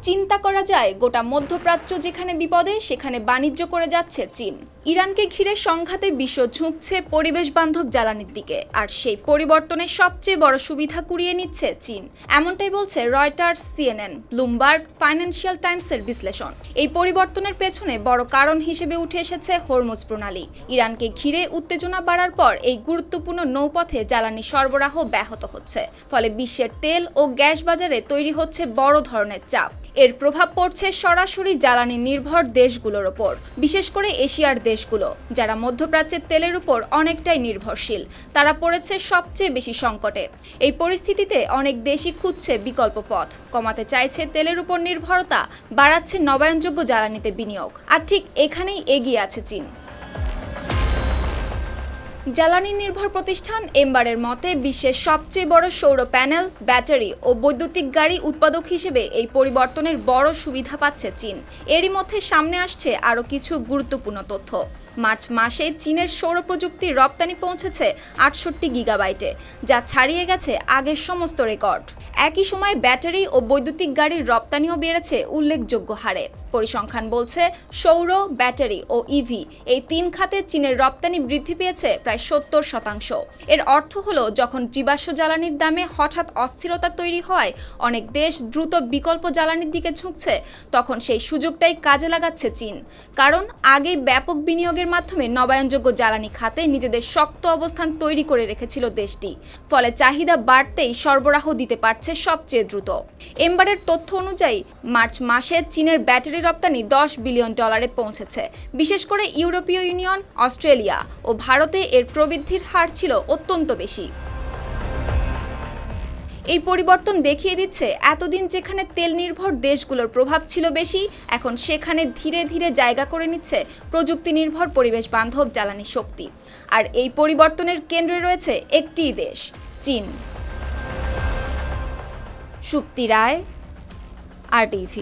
চিন্তা করা যায় গোটা মধ্যপ্রাচ্য যেখানে বিপদে সেখানে বাণিজ্য করে যাচ্ছে চীন। ইরানকে ঘিরে সংঘাতে বিশ্ব ঝুঁকছে পরিবেশ বান্ধব জ্বালানির দিকে, আর সেই পরিবর্তনের সবচেয়ে বড় সুবিধা কুড়িয়ে নিচ্ছে চীন। এমনটাই বলছে রয়টার্স, সিএনএন, ব্লুমবার্গ, ফাইন্যান্সিয়াল টাইমসের বিশ্লেষণ। এই পরিবর্তনের পেছনে বড় কারণ হিসেবে উঠে এসেছে হরমুজ প্রণালী। ইরানকে ঘিরে উত্তেজনা বাড়ার পর এই গুরুত্বপূর্ণ নৌপথে জ্বালানি সরবরাহ ব্যাহত হচ্ছে, ফলে বিশ্বের তেল ও গ্যাস বাজারে তৈরি হচ্ছে বড় ধরনের চাপ। এর প্রভাব পড়ছে সরাসরি জ্বালানি নির্ভর দেশগুলোর ওপর, বিশেষ করে এশিয়ার দেশগুলো যারা মধ্যপ্রাচ্যের তেলের উপর অনেকটাই নির্ভরশীল। তারা পড়েছে সবচেয়ে বেশি সংকটে। এই পরিস্থিতিতে অনেক দেশই খুঁজছে বিকল্প পথ, কমাতে চাইছে তেলের উপর নির্ভরতা, বাড়াচ্ছে নবায়নযোগ্য জ্বালানিতে বিনিয়োগ। আর ঠিক এখানেই এগিয়ে আছে চীন। জ্বালানি নির্ভর প্রতিষ্ঠান এম্বারের মতে বিশ্বের সবচেয়ে বড় সৌর প্যানেল, ব্যাটারি ও বৈদ্যুতিক গাড়ি উৎপাদক হিসেবে এই পরিবর্তনের বড় সুবিধা পাচ্ছে চীন। এরই মধ্যে সামনে আসছে আরও কিছু গুরুত্বপূর্ণ তথ্য। মার্চ মাসে চীনের সৌর প্রযুক্তির রপ্তানি পৌঁছেছে 68 গিগাবাইটে, যা ছাড়িয়ে গেছে আগের সমস্ত রেকর্ড। একই সময় ব্যাটারি ও বৈদ্যুতিক গাড়ির রপ্তানিও বেড়েছে উল্লেখযোগ্য হারে। পরিসংখ্যান বলছে সৌর, ব্যাটারি ও ইভি এই তিন খাতে চীনের রপ্তানি বৃদ্ধি পেয়েছে প্রায় 70%। এর অর্থ হলো যখন জীবাশ্ম জ্বালানির দামে হঠাৎ অস্থিরতা তৈরি হয়, অনেক দেশ দ্রুত বিকল্প জ্বালানির দিকে ঝুঁকছে, তখন সেই সুযোগটাই কাজে লাগাচ্ছে চীন। কারণ আগেই ব্যাপক বিনিয়োগের মাধ্যমে নবায়নযোগ্য জ্বালানি খাতে নিজেদের শক্ত অবস্থান তৈরি করে রেখেছিল দেশটি। ফলে চাহিদা বাড়তেই সরবরাহ দিতে পারছে সবচেয়ে দ্রুত। এম্বারের তথ্য অনুযায়ী মার্চ মাসে চীনের ব্যাটারি রপ্তানি $10 বিলিয়ন পৌঁছেছে। বিশেষ করে ইউরোপীয় ইউনিয়ন, অস্ট্রেলিয়া ও ভারতে এর প্রবৃদ্ধির হার ছিল অত্যন্ত বেশি। এই পরিবর্তন দেখিয়ে দিচ্ছে এতদিন যেখানে তেল নির্ভর দেশগুলোর প্রভাব ছিল বেশি, এখন সেখানে ধীরে ধীরে জায়গা করে নিচ্ছে প্রযুক্তি নির্ভর পরিবেশ বান্ধব জ্বালানি শক্তি। আর এই পরিবর্তনের কেন্দ্রে রয়েছে একটিই দেশ, চীন। সুপ্তি রায়, RTV।